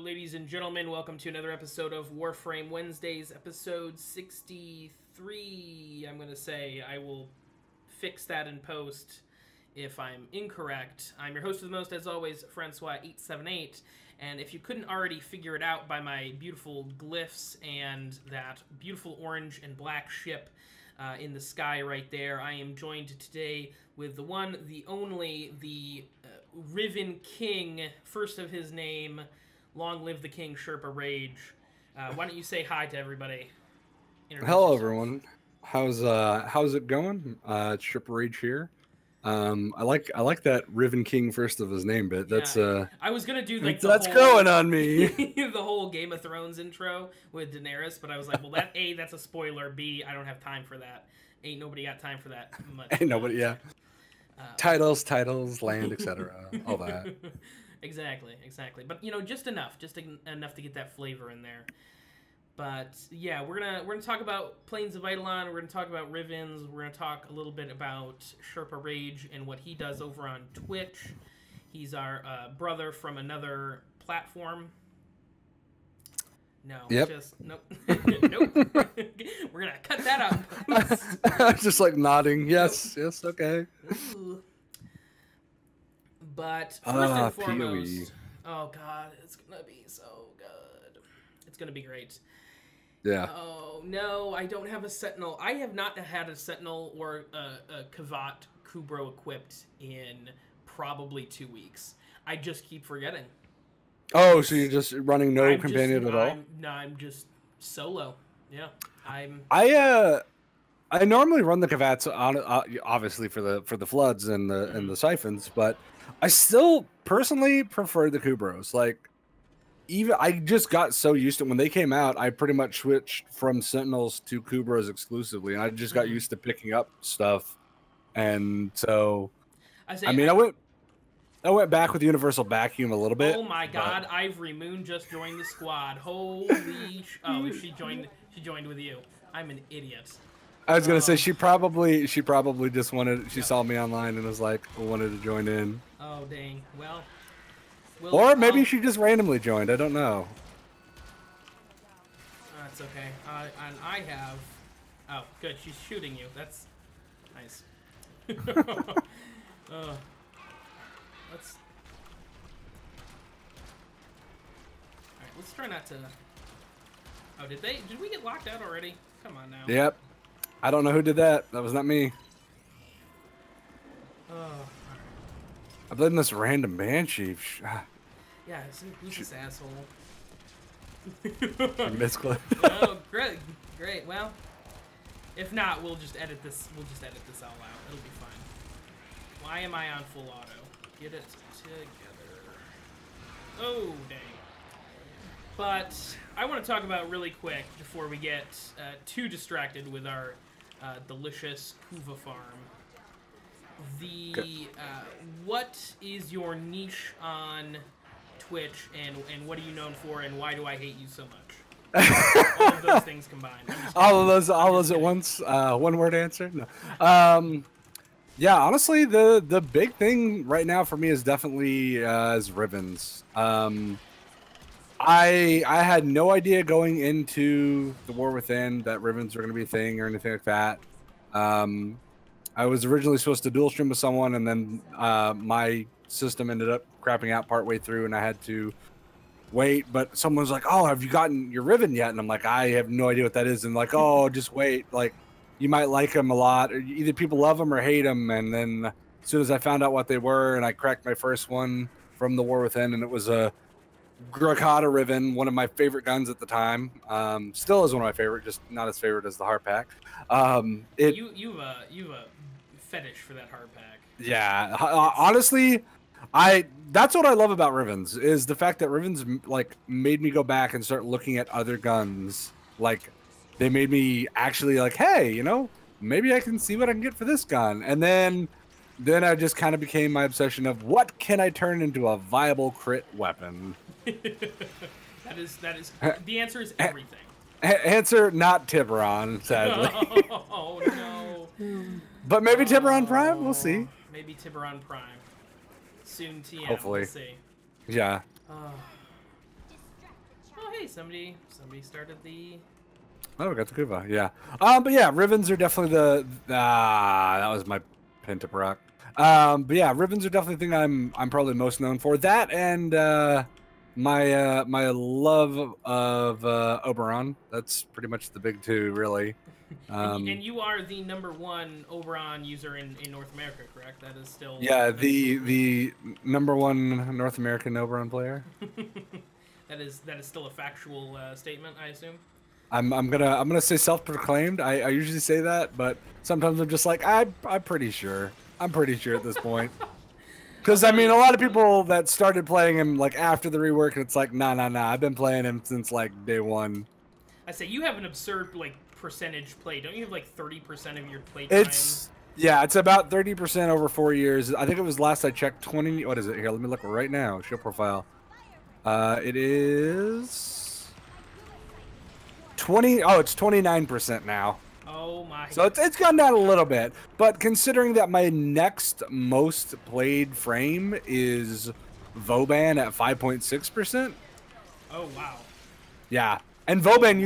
ladies and gentlemen. Welcome to another episode of Warframe Wednesdays, episode 63. I'm going to say I will fix that in post if I'm incorrect. I'm your host of the most, as always, Francois878. And if you couldn't already figure it out by my beautiful glyphs and that beautiful orange and black ship in the sky right there, I am joined today with the one, the only, the Riven King, first of his name. Long live the king, SherpaRage. Why don't you say hi to everybody? Hello, everyone. How's it going? It's SherpaRage here. I like that Riven King first of his name bit. That's I was gonna do like that's growing on me. The whole Game of Thrones intro with Daenerys, but I was like, well, that A, that's a spoiler. B, I don't have time for that. Ain't nobody got time for that much. Ain't nobody, yeah. Titles, land, etc. All that. Exactly. But you know, just enough to get that flavor in there. But yeah, we're gonna talk about Plains of Eidolon. We're gonna talk about Rivens. We're gonna talk a little bit about SherpaRage and what he does over on Twitch. He's our brother from another platform. No, yep. Nope. Nope. We're gonna cut that out. I was just like nodding. Yes, nope. Yes, okay. Ooh. But first and foremost, oh god, it's gonna be so good. It's gonna be great. Yeah. Oh no, I don't have a Sentinel. I have not had a Sentinel or a Kavat Kubro equipped in probably 2 weeks. I just keep forgetting. Oh, so you're just running no companion at all? I'm just solo. Yeah, I normally run the Kavats on obviously for the floods and the siphons, but I still personally prefer the Kubros. Like, even I just got so used to when they came out. I pretty much switched from Sentinels to Kubros exclusively, and I just got used to picking up stuff. And so, I went back with Universal Vacuum a little bit. Oh my god, Ivory Moon just joined the squad. Holy oh, she joined with you. I'm an idiot. I was gonna say she probably just wanted, she saw me online and was like, wanted to join in. Oh dang. Well, or maybe she just randomly joined. I don't know. That's okay. And I have. Oh, good. She's shooting you. That's nice. Let's try not to. Oh, did we get locked out already? Come on now. Yep. I don't know who did that. That was not me. Oh. Right. I blame this random Banshee. Yeah, who's this asshole? Misclick. Oh, great. Well, if not, we'll just edit this. We'll just edit this all out. It'll be fine. Why am I on full auto? Get it together. Oh, dang. But I want to talk about really quick before we get too distracted with our delicious Kuva farm. What is your niche on Twitch, and what are you known for, and why do I hate you so much? All of those things combined. All of those at once. One word answer. No. Yeah, honestly, the big thing right now for me is definitely is Rivens. I had no idea going into the War Within that Rivens were going to be a thing or anything like that. I was originally supposed to dual stream with someone, and then my system ended up crapping out partway through, and I had to wait. But someone was like, "Oh, have you gotten your Riven yet?" And I'm like, "I have no idea what that is." And like, "Oh, just wait. Like, you might like them a lot. Or either people love them or hate them." And then as soon as I found out what they were, and I cracked my first one from the War Within, and it was a Grakata Riven, one of my favorite guns at the time. Still is one of my favorite, just not as favorite as the hard pack. You've a fetish for that hard pack. Yeah, honestly, that's what I love about Rivens, is the fact that Rivens like made me go back and start looking at other guns. Like, they made me actually like, hey, you know, maybe I can see what I can get for this gun. And then I just kind of became my obsession of what can I turn into a viable crit weapon. that is the answer is everything. Answer not Tiburon, sadly. Oh no. But maybe Tiburon Prime, we'll see. Maybe Tiburon Prime. Soon TM, hopefully. We'll see. Yeah. hey, somebody started the. Oh, we got the Kuva, yeah. But yeah, Rivens are definitely that was my Pentaproc. But yeah, Rivens are definitely the thing I'm probably most known for. That and my love of Oberon. That's pretty much the big two, really. And you are the #1 Oberon user in North America, correct? That is still. Yeah, the #1 North American Oberon player. that is still a factual statement, I assume. I'm gonna say self-proclaimed. I usually say that, but sometimes I'm just like I'm pretty sure. I'm pretty sure at this point. Because I mean, a lot of people that started playing him like after the rework, and it's like nah. I've been playing him since like day one. I say you have an absurd like percentage play. Don't you have like 30% of your play time? It's about 30% over 4 years. I think it was last I checked 20. What is it here? Let me look right now. Show profile. It is 20. Oh, it's 29% now. Oh my. So it's gone down a little bit, but considering that my next most played frame is Vauban at 5.6%. Oh wow. Yeah. And Vauban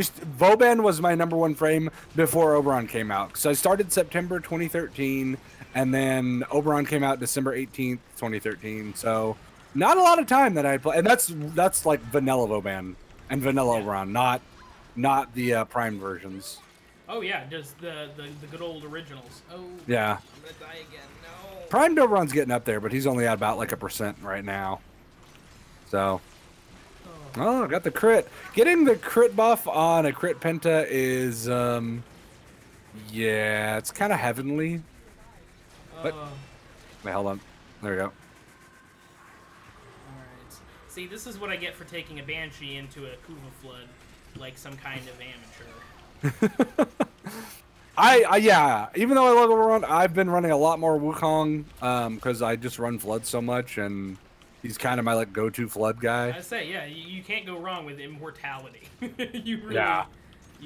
was my #1 frame before Oberon came out. So I started September 2013, and then Oberon came out December 18th, 2013. So not a lot of time that I play, and that's like vanilla Vauban and vanilla Oberon, not the prime versions. Oh yeah, just the good old originals. Oh yeah. I'm gonna die again. No. Prime Oberon's getting up there, but he's only at about like 1% right now. So. Oh, got the crit. Getting the crit buff on a crit penta is, yeah, it's kind of heavenly. But, wait, hold on. There we go. Alright. See, this is what I get for taking a Banshee into a Kuva Flood, like some kind of amateur. Yeah, even though I love Oberon, I've been running a lot more Wukong, because I just run Flood so much, and he's kind of my like go-to Flood guy. I say, yeah, you can't go wrong with immortality. You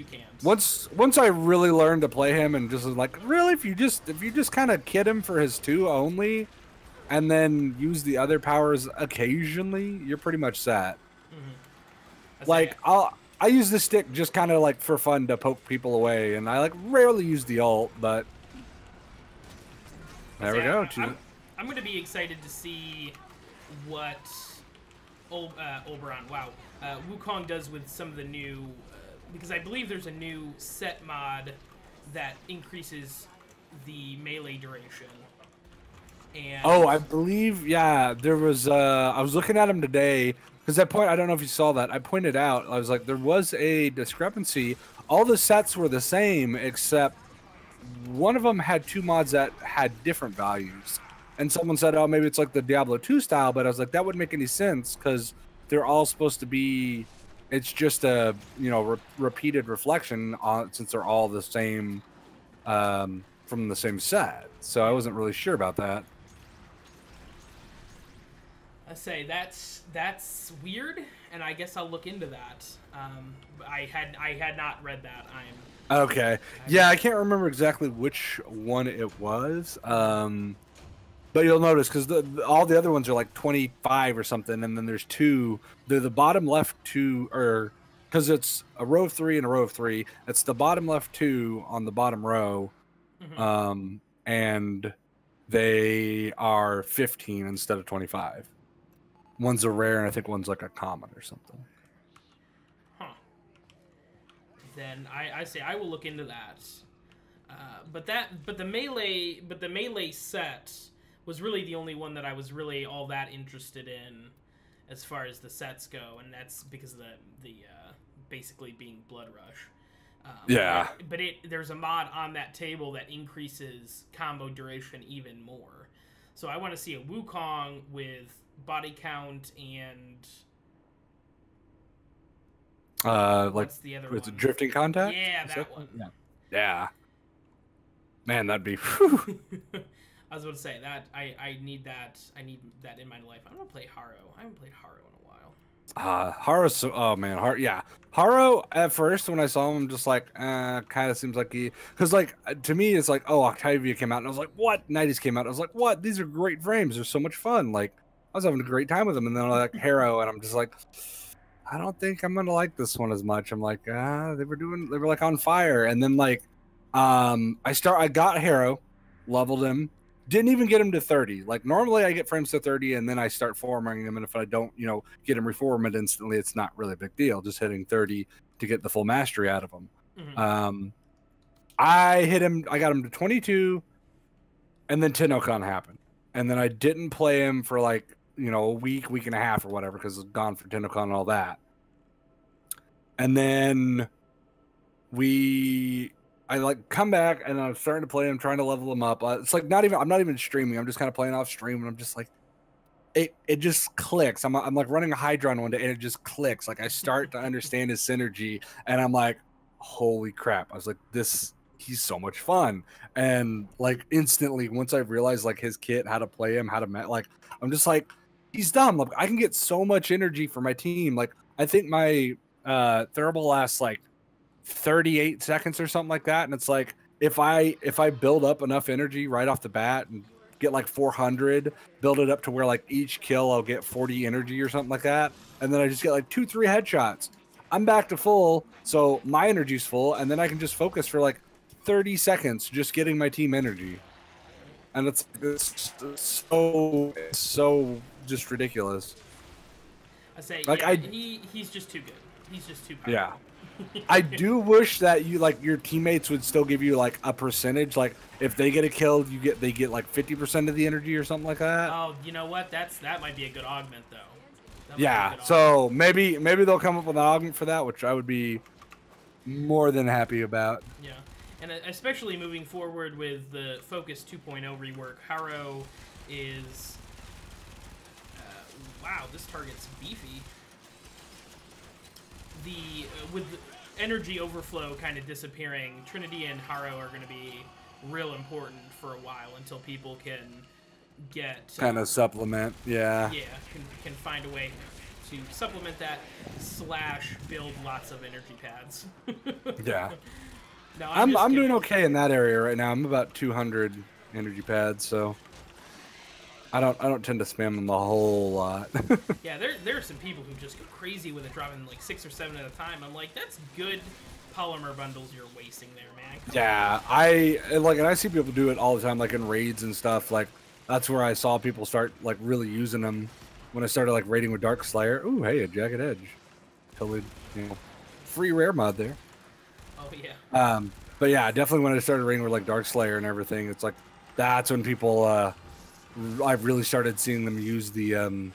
can't. Once I really learned to play him, and just like really, if you just kind of kid him for his 2 only, and then use the other powers occasionally, you're pretty much set. Mm-hmm. Like I use the stick just kind of like for fun to poke people away, and I like rarely use the ult, but there we go. I'm gonna be excited to see what Oberon, Wukong does with some of the new, because I believe there's a new set mod that increases the melee duration. And I believe, yeah, there was, I was looking at him today, because I don't know if you saw that, I pointed out, I was like, there was a discrepancy. All the sets were the same, except one of them had 2 mods that had different values. And someone said, oh, maybe it's like the Diablo 2 style, but I was like, that wouldn't make any sense because they're all supposed to be, it's just a, repeated reflection since they're all the same, from the same set. So I wasn't really sure about that. I say that's weird, and I guess I'll look into that. I had not read that. Okay. Yeah, I can't remember exactly which one it was. But you'll notice because all the other ones are like 25 or something, and then there's 2. They're the bottom left 2, or because it's a row of 3 and a row of 3. It's the bottom left 2 on the bottom row, and they are 15 instead of 25. One's a rare, and I think one's like a common or something. Huh. Then I say I will look into that. But the melee set was really the only one that I was really all that interested in as far as the sets go, and that's because of the basically being Blood Rush. Yeah. But there's a mod on that table that increases combo duration even more. So I want to see a Wukong with body count and what's the other one? It's a Drifting Contact? Yeah, that one. Yeah. Man, that'd be I was about to say that I need that in my life. I'm gonna play Haro. I haven't played Haro in a while. Haro's so, oh man, Haro at first when I saw him, I'm just like, kind of seems like because like to me it's like, oh, Octavia came out and I was like, what? 90s came out and I was like, what? These are great frames. They're so much fun. Like I was having a great time with them, and then I like Haro and I'm just like, I don't think I'm gonna like this one as much. I'm like, they were like on fire, and then like, I got Harrow, leveled him, didn't even get him to 30. Like normally I get frames to 30, and then I start farming him, and if I don't, get him reformed instantly, it's not really a big deal. Just hitting 30 to get the full mastery out of him. Mm-hmm. I hit him. I got him to 22, and then TennoCon happened, and then I didn't play him for like a week and a half or whatever because it's gone for TennoCon and all that. And then I like come back and I'm starting to play him, trying to level him up. It's like I'm not even streaming. I'm just kind of playing off stream, and I'm just like, it just clicks. I'm like running a Hydron one day, and it just clicks. Like I start to understand his synergy, and I'm like, holy crap! I was like, he's so much fun. And like instantly, once I realized like his kit, how to play him, like, I'm just like, he's dumb. Like I can get so much energy for my team. Like I think my Thurible lasts like 38 seconds or something like that, and it's like if I build up enough energy right off the bat and get like 400, build it up to where like each kill I'll get 40 energy or something like that, and then I just get like 2-3 headshots, I'm back to full, so my energy's full, and then I can just focus for like 30 seconds just getting my team energy. And it's so just ridiculous. I say, like he's just too good. He's just too powerful. Yeah. I do wish that your teammates would still give you like a percentage. Like if they get a kill, they get like 50% of the energy or something like that. Oh, you know what? That might be a good augment though. Yeah. So maybe they'll come up with an augment for that, which I would be more than happy about. Yeah. And especially moving forward with the Focus 2.0 rework, Harrow is wow, this target's beefy. With the energy overflow kind of disappearing, Trinity and Harrow are going to be real important for a while until people can get kind of supplement. Yeah. Yeah, can find a way to supplement that / build lots of energy pads. Yeah. No, I'm doing okay in that area right now. I'm about 200 energy pads, so I don't tend to spam them a whole lot. Yeah, there are some people who just go crazy with it, dropping like 6 or 7 at a time. I'm like, that's good polymer bundles you're wasting there, man. Yeah, and I see people do it all the time, like in raids and stuff. Like that's where I saw people start like really using them when I started like raiding with Dark Slayer. Ooh, hey, a Jagged Edge, totally, free rare mod there. Oh yeah. But yeah, definitely when I started raiding with like Dark Slayer and everything, it's like that's when people I've really started seeing them use the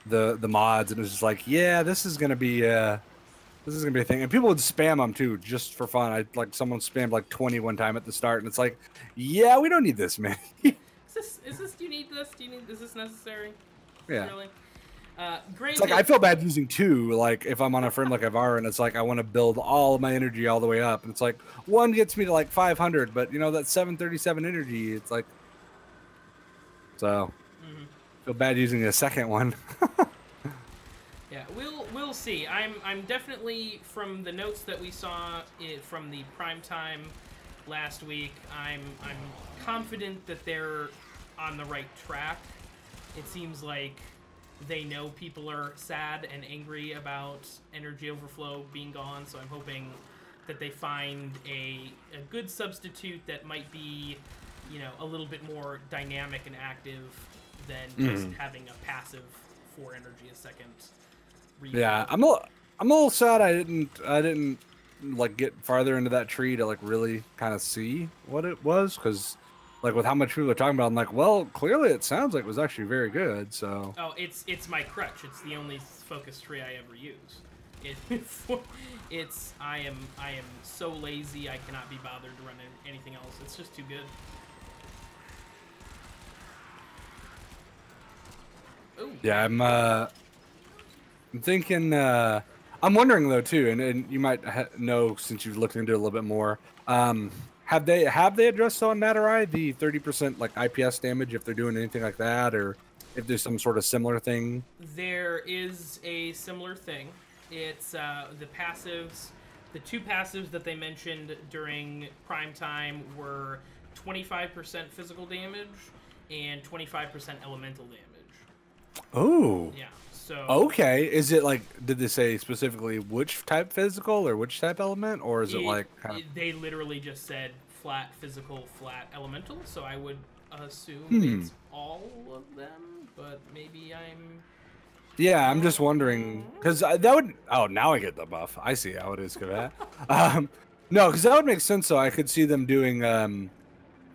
mods, and it was just like, yeah, this is gonna be a thing. And people would spam them too, just for fun. Someone spammed like 20 one time at the start, and it's like, yeah, we don't need this, man. Do you need this? Is this necessary? Yeah. Really? Great. It's like I feel bad using 2. Like if I'm on a frame like Ivar, and it's like I want to build all of my energy all the way up, and it's like 1 gets me to like 500, but that's 737 energy. It's like. So, feel bad using a second one. Yeah, we'll see. I'm definitely, from the notes that we saw from the prime time last week, I'm confident that they're on the right track. It seems like they know people are sad and angry about energy overflow being gone, so I'm hoping that they find a good substitute that might be a little bit more dynamic and active than just having a passive 4 energy a second. Yeah, I'm a little sad I didn't like get farther into that tree to like really kind of see what it was, because like with how much people are talking about, I'm like, well, clearly it sounds like it was actually very good. So it's my crutch. It's the only focus tree I ever use. I am so lazy I cannot be bothered to run anything else. It's just too good. Ooh. Yeah, I'm thinking. I'm wondering though too, and you might know since you've looked into it a little bit more. Have they addressed on Natterai the 30% like IPS damage if they're doing anything like that, or if there's some sort of similar thing? There is a similar thing. It's the passives. The 2 passives that they mentioned during prime time were 25% physical damage and 25% elemental damage. Oh. Yeah. So Okay, is it like, did they say specifically which type physical or which type element, or is it like kind of? they literally just said flat physical, flat elemental. So I would assume Hmm. it's all of them, but maybe I'm Yeah, I'm just wrong. wondering because that would. Oh, now I get the buff. I see how it is, Kavat. No, because that would make sense. So I could see them doing.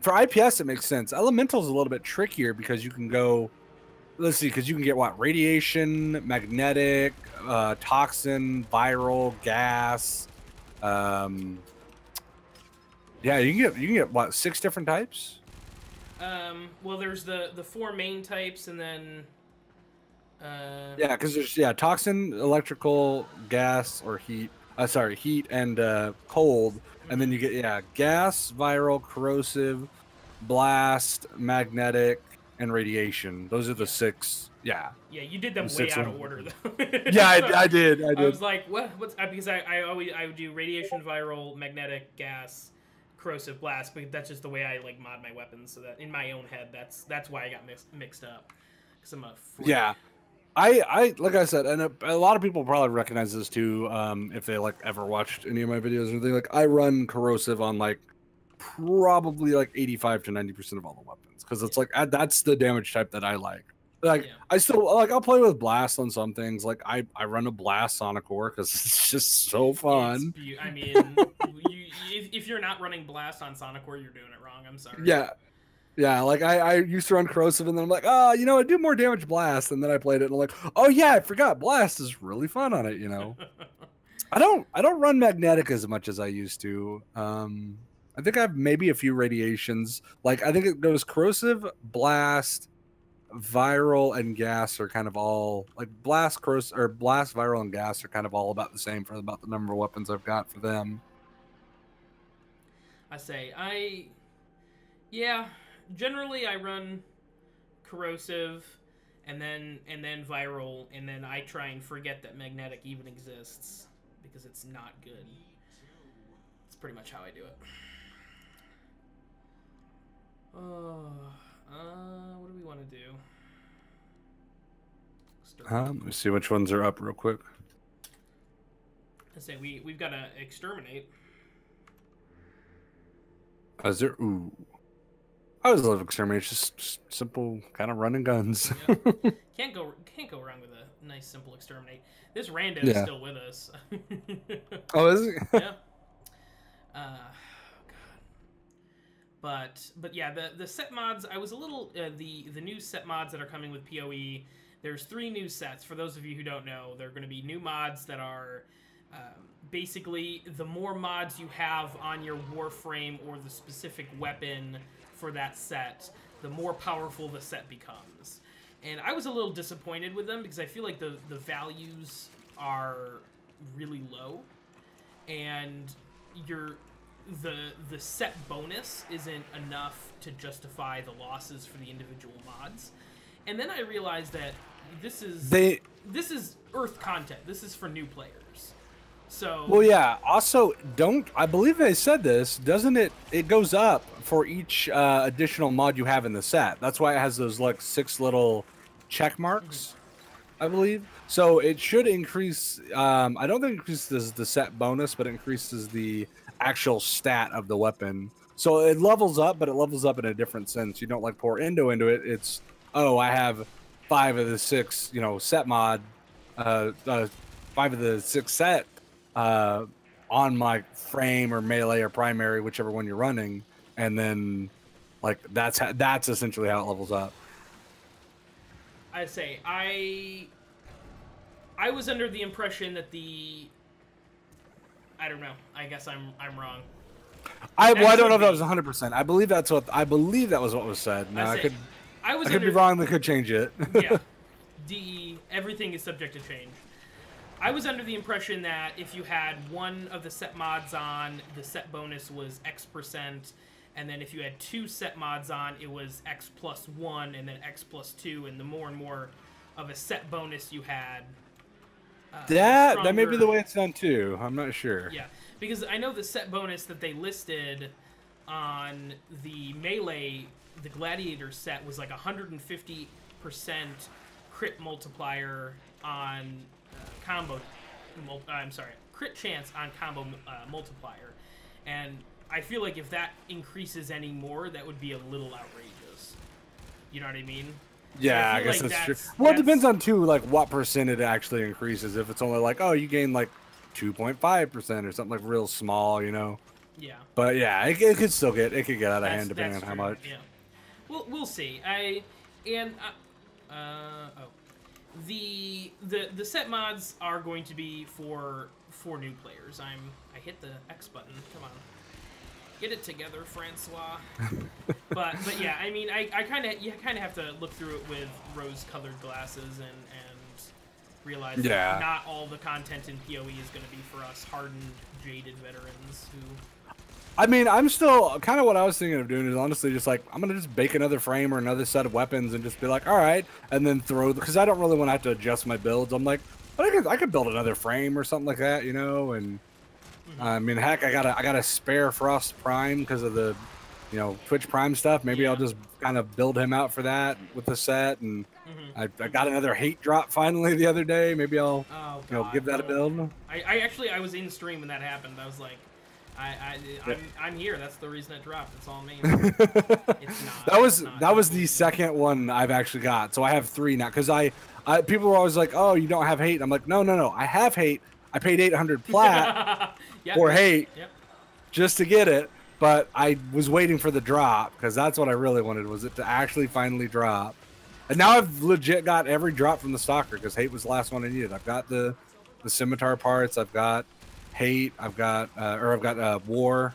For IPS, it makes sense. Elemental's a little bit trickier because you can go. Let's see, because you can get what radiation, magnetic, toxin, viral, gas. Um, yeah, you can get what 6 different types. Well, there's the 4 main types, and then Yeah, because there's toxin, electrical, gas, or heat. Sorry, heat and cold, and then you get gas, viral, corrosive, blast, magnetic, and radiation. Those are the 6. Yeah. Yeah, you did them The way 6 out of ones. order though. Yeah, So, I did. I was like, what? What's because I would do radiation, viral, magnetic, gas, corrosive, blast, but that's just the way I like mod my weapons. So that in my own head, that's why I got mixed up. Because I'm a freak. Yeah. I like I said, and a lot of people probably recognize this too, if they like ever watched any of my videos or anything. Like I run corrosive on like probably like 85 to 90% of all the weapons because it's like that's the damage type that I like. Like I still like I'll play with blast on some things. Like I run a blast Sonic Core because it's just so fun. I mean, if you're not running blast on Sonic Core, you're doing it wrong. I'm sorry. Yeah, like I used to run corrosive and then I'm like, oh, I do more damage blast, and then I played it and I'm like, oh yeah, I forgot blast is really fun on it. I don't run magnetic as much as I used to. I think I have maybe a few radiations. Like I think it goes corrosive, blast, viral, and gas are kind of all like blast, viral, and gas are kind of all about the same for about the number of weapons I've got for them. Generally I run corrosive and then viral, and then I try and forget that magnetic even exists because it's not good. It's pretty much how I do it. What do we want to do? Let me see which ones are up real quick. I say we've got to exterminate. Is there? Ooh. I always love exterminate. Just simple kind of running guns. Yeah. Can't go wrong with a nice simple exterminate. This rando is still with us. Oh, is he? Yeah. God. But yeah, the set mods. I was a little the new set mods that are coming with PoE. There's 3 new sets. For those of you who don't know, they're going to be new mods that are basically the more mods you have on your Warframe or the specific weapon for that set, the more powerful the set becomes. And I was a little disappointed with them because I feel like the values are really low, and the set bonus isn't enough to justify the losses for the individual mods. And then I realized that this is Earth content. This is for new players. So well, yeah. Also, I believe they said this, doesn't it? It goes up for each additional mod you have in the set. That's why it has those like 6 little check marks, I believe. So it should increase. I don't think it increases the set bonus, but it increases the actual stat of the weapon. So it levels up, but it levels up in a different sense. You don't like pour into it. It's I have 5 of the 6, set mod, 5 of the 6 set. On my frame or melee or primary, whichever one you're running, and then like that's essentially how it levels up. I say I was under the impression that I don't know. I guess I'm wrong. I don't know if that was 100%. I believe that was what was said. Now I could be wrong. They could change it. Yeah. Everything is subject to change. I was under the impression that if you had one of the set mods on, the set bonus was X%, and then if you had 2 set mods on, it was X plus 1, and then X plus 2, and the more and more of a set bonus you had. That may be the way it's done too. I'm not sure. Yeah, because I know the set bonus that they listed on the melee, the gladiator set was like 150% crit multiplier on crit chance on combo multiplier, and I feel like if that increases any more, that would be a little outrageous. You know what I mean? Yeah, I guess that's true. Well, it depends on too, like what percent it actually increases. If it's only like, oh, you gain like 2.5% or something like real small, you know. Yeah. But yeah, it could get out of hand depending on how much. Yeah. We'll see. The set mods are going to be for new players. I hit the X button. Come on. Get it together, Francois. but yeah, I mean, you kind of have to look through it with rose-colored glasses and realize that not all the content in PoE is going to be for us hardened, jaded veterans who. I mean, I'm still kind of what I was thinking of doing is honestly just like I'm gonna just bake another frame or another set of weapons and just be like, all right, and then throw because I don't really want to have to adjust my builds. I'm like, but I could build another frame or something like that, you know, and. I mean, heck, I got a spare Frost Prime because of the, Twitch Prime stuff. Maybe I'll just kind of build him out for that with the set. And I got another hate drop finally the other day. Maybe I'll, give that a build. I was in stream when that happened. I was like, I'm here. That's the reason it dropped. It's all me. It's not. That was the second one I've actually got. So I have 3 now because people were always like, oh, you don't have hate. I'm like, no, I have hate. I paid 800 plat for hate just to get it, but I was waiting for the drop because that's what I really wanted, was it to actually finally drop. And now I've legit got every drop from the Stalker because hate was the last one I needed. I've got the scimitar parts, I've got hate, I've got war,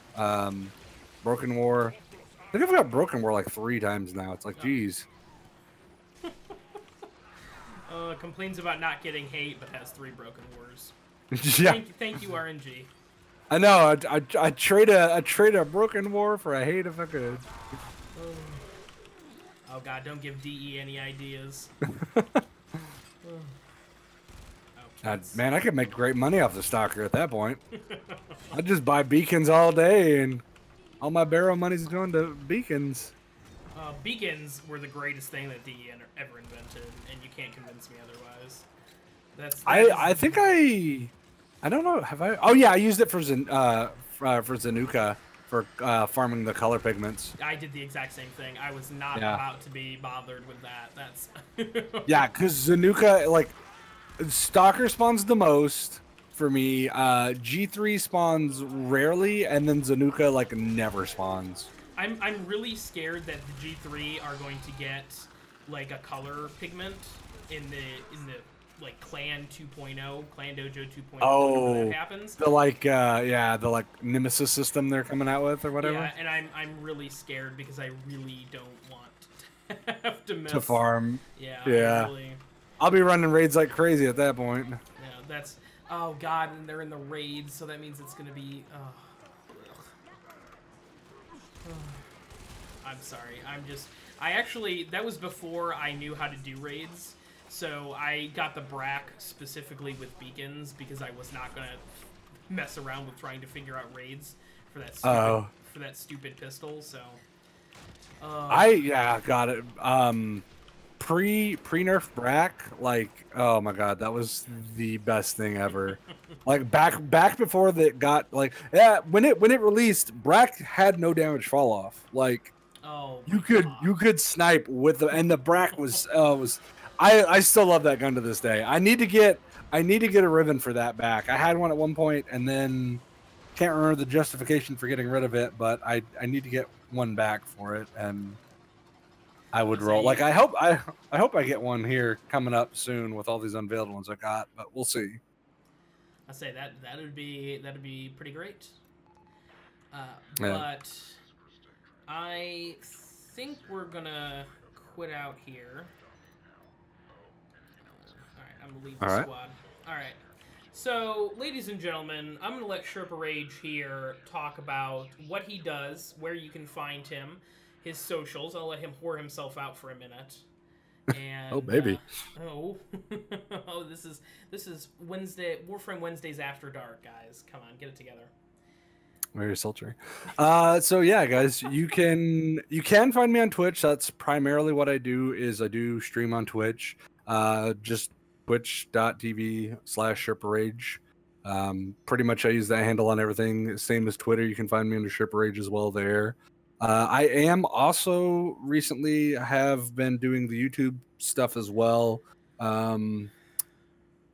broken war. I think I've got broken war like 3 times now. It's like, geez. Complains about not getting hate, but has 3 broken wars. Yeah. Thank you, RNG. I know. I trade a broken war for a hate if I could. Oh God! Don't give DE any ideas. Man, I could make great money off the Stalker at that point. I'd just buy beacons all day, and all my barrel money's going to beacons. Beacons were the greatest thing that DE ever invented, and you can't convince me otherwise. I think I don't know. Have I? Oh yeah, I used it for Zanuka for farming the color pigments. I did the exact same thing. I was not about to be bothered with that. That's yeah, because Zanuka, like, Stalker spawns the most for me. G3 spawns rarely, and then Zanuka like never spawns. I'm really scared that the G3 are going to get like a color pigment in the like Clan 2.0, Clan Dojo 2.0. Oh, when that happens. The like Nemesis system they're coming out with or whatever. Yeah, and I'm really scared because I really don't want to have to mess. To farm. Yeah. Really... I'll be running raids like crazy at that point. Yeah, that's. Oh God, and they're in the raids, so that means it's gonna be. I'm sorry. That was before I knew how to do raids. So I got the Brack specifically with beacons because I was not gonna mess around with trying to figure out raids for that stupid pistol. So I got it. Pre nerf Brack, like, oh my God, that was the best thing ever. Like back before that got like when it released, Brack had no damage fall off. Like you could snipe with the Brack was I still love that gun to this day. I need to get a Riven for that back. I had one at one point and then can't remember the justification for getting rid of it, but I need to get one back for it, and I would roll. Like I hope I get one here coming up soon with all these unveiled ones I got, but we'll see. I say that'd be pretty great. Yeah. But I think we're gonna quit out here. Alright, I'm gonna leave the squad. Alright. So, ladies and gentlemen, I'm gonna let SherpaRage here talk about what he does, where you can find him, his socials. I'll let him whore himself out for a minute. And, oh baby. Oh, this is Wednesday, Warframe Wednesdays after dark, guys. Come on, get it together. Very sultry. So yeah, guys, you can find me on Twitch. That's primarily what I do. Is I do stream on Twitch. just twitch.tv/SherpaRage. Pretty much I use that handle on everything. Same as Twitter. You can find me under SherpaRage as well there. I am also recently have been doing the YouTube stuff as well.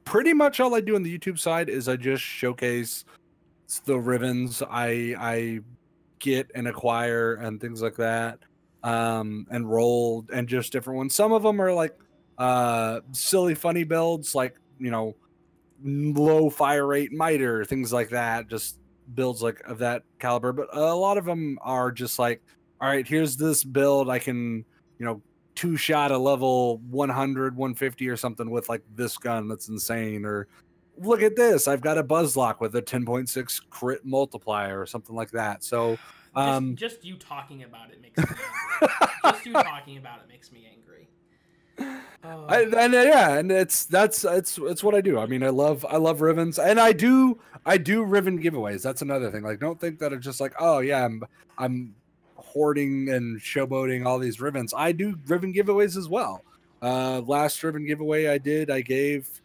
Pretty much all I do on the YouTube side is I just showcase the Rivens I get and acquire and things like that, and roll and just different ones. Some of them are like silly funny builds, like, you know, low fire rate miter, things like that, just builds like of that caliber. But a lot of them are just like, all right, here's this build I can, you know, two shot a level 100 150 or something with like this gun that's insane, or look at this, I've got a buzzlock with a 10.6 crit multiplier or something like that. So just you talking about it makes me angry. Just you talking about it makes me angry. Oh. And it's what I do. I mean, I love Rivens, and I do Riven giveaways. That's another thing. Like, don't think that it's just like, oh yeah, I'm hoarding and showboating all these Rivens. I do Riven giveaways as well. Last Riven giveaway I gave,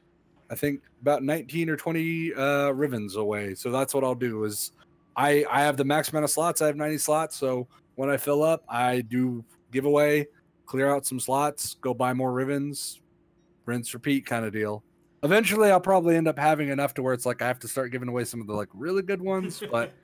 I think, about 19 or 20 Rivens away. So that's what I'll do is I have the max amount of slots. I have 90 slots. So when I fill up, I do giveaway, clear out some slots, go buy more Rivens, rinse, repeat kind of deal. Eventually, I'll probably end up having enough to where it's like I have to start giving away some of the like really good ones. But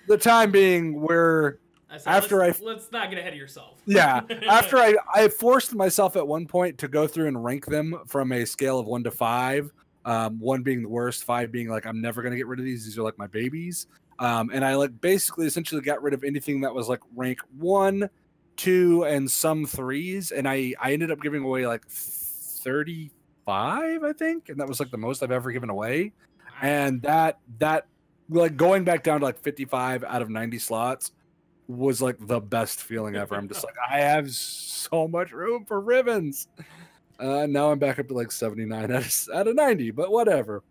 the time being, let's not get ahead of yourself. Yeah, after I forced myself at one point to go through and rank them from a scale of 1 to 5. 1 being the worst, 5 being like I'm never gonna get rid of these. These are like my babies. And I like basically essentially got rid of anything that was like rank 1, 2, and some 3s, and I ended up giving away like 35, I think, and that was like the most I've ever given away. And that like going back down to like 55 out of 90 slots was like the best feeling ever. I'm just like, I have so much room for Rivens. Now I'm back up to like 79 out of 90, but whatever.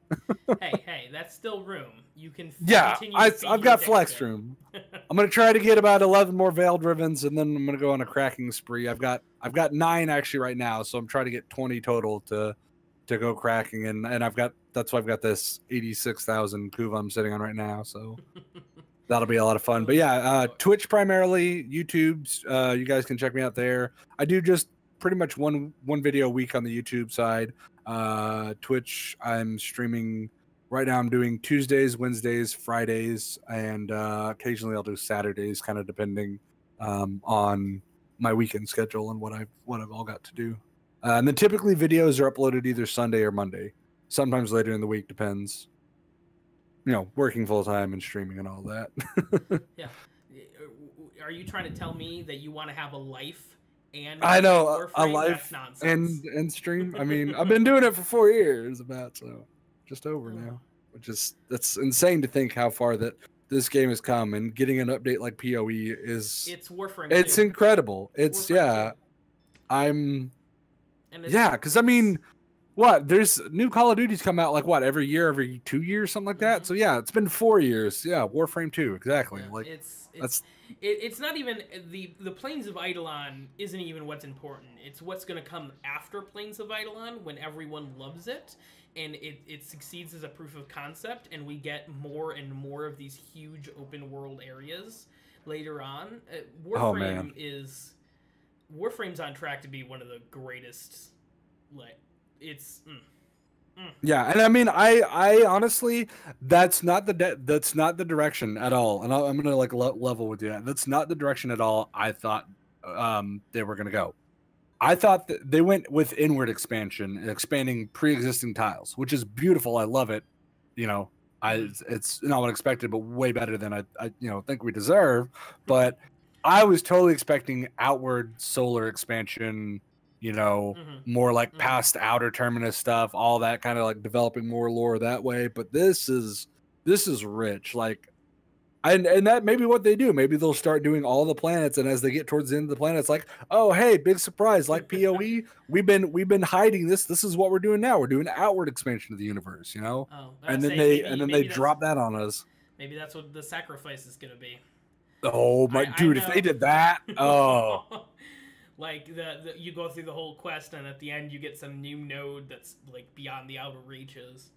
hey, that's still room. You can I've got flex room. I'm gonna try to get about 11 more veiled Rivens, and then I'm gonna go on a cracking spree. I've got 9 actually right now, so I'm trying to get 20 total to go cracking, and that's why I've got this 86,000 Kuva I'm sitting on right now, so that'll be a lot of fun. But yeah, Twitch primarily, YouTube's you guys can check me out there. I do just pretty much one video a week on the YouTube side. Twitch, I'm streaming right now. I'm doing Tuesdays, Wednesdays, Fridays, and occasionally I'll do Saturdays, kind of depending on my weekend schedule and what I've all got to do. And then typically videos are uploaded either Sunday or Monday. Sometimes later in the week, depends. You know, working full time and streaming and all that. Yeah. Are you trying to tell me that you want to have a life? And I know Warframe? a life and stream. I mean, I've been doing it for 4 years, so just over now. That's insane to think how far that this game has come, and getting an update like PoE is it's Warframe. It's incredible. It's because I mean, what? There's new Call of Duties come out like what every year, every 2 years, something like that. So yeah, it's been 4 years. Yeah, Warframe 2, exactly. Yeah, like it's not even the Plains of Eidolon isn't even what's important. It's what's going to come after Plains of Eidolon when everyone loves it and it succeeds as a proof of concept, and we get more and more of these huge open world areas later on. Warframe's on track to be one of the greatest. Like Yeah, and I mean, I honestly, that's not the direction at all. And I'm gonna like level with you. That's not the direction at all. I thought they were gonna go. I thought that they went with inward expansion, expanding pre-existing tiles, which is beautiful. I love it. You know, it's not what I expected, but way better than I think we deserve. But I was totally expecting outward solar expansion. You know, more like past outer terminus stuff, all that kind of like developing more lore that way. But this is rich. Like, and that may be what they do. Maybe they'll start doing all the planets, and as they get towards the end of the planet, it's like, oh hey, big surprise! Like PoE, we've been hiding this. This is what we're doing now. We're doing outward expansion of the universe. You know, and then they drop that on us. Maybe that's what the sacrifice is going to be. Oh my dude, if they did that, oh. Like you go through the whole quest, and at the end you get some new node that's like beyond the outer reaches.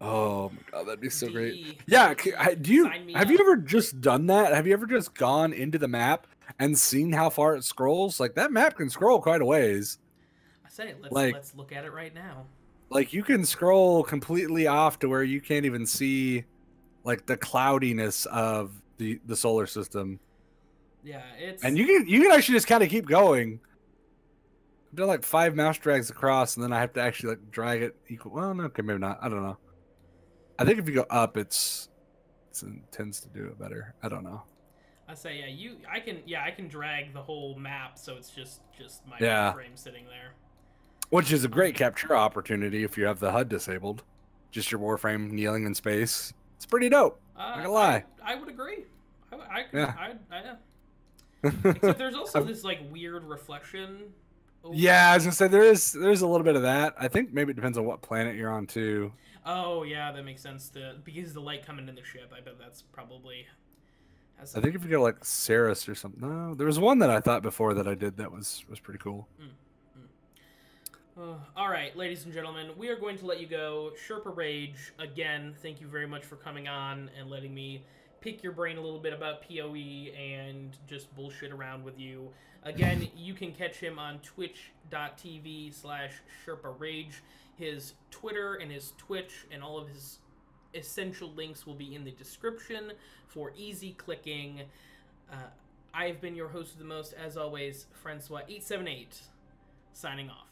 Oh my god, that'd be so great. D. Yeah, Sign me have up. you ever just done that? Have you ever just gone into the map and seen how far it scrolls? Like that map can scroll quite a ways. I say, Like- let's look at it right now. Like you can scroll completely off to where you can't even see like the cloudiness of the solar system. Yeah, it's And you can actually just kind of keep going. I've done like 5 mouse drags across, and then I have to actually like drag it equal. Well, no, okay, maybe not. I don't know. I think if you go up, it tends to do it better. I don't know. I say, I can drag the whole map, so it's just my Yeah. frame sitting there. Which is a great capture opportunity if you have the HUD disabled. Just your Warframe kneeling in space. It's pretty dope. Not gonna lie. I would agree. Yeah. Except there's also this like weird reflection. Yeah, I was gonna say there's a little bit of that. I think maybe it depends on what planet you're on too. Oh yeah, that makes sense. Because the light coming in the ship, I bet that's probably. I think if you go like Ceres or something. No, there was one that I thought before that I did that was pretty cool. All right, ladies and gentlemen, we are going to let you go. SherpaRage, again, thank you very much for coming on and letting me pick your brain a little bit about PoE and just bullshit around with you. Again, you can catch him on twitch.tv/SherpaRage. His Twitter and his Twitch and all of his essential links will be in the description for easy clicking. I've been your host of the most, as always, Francois878, signing off.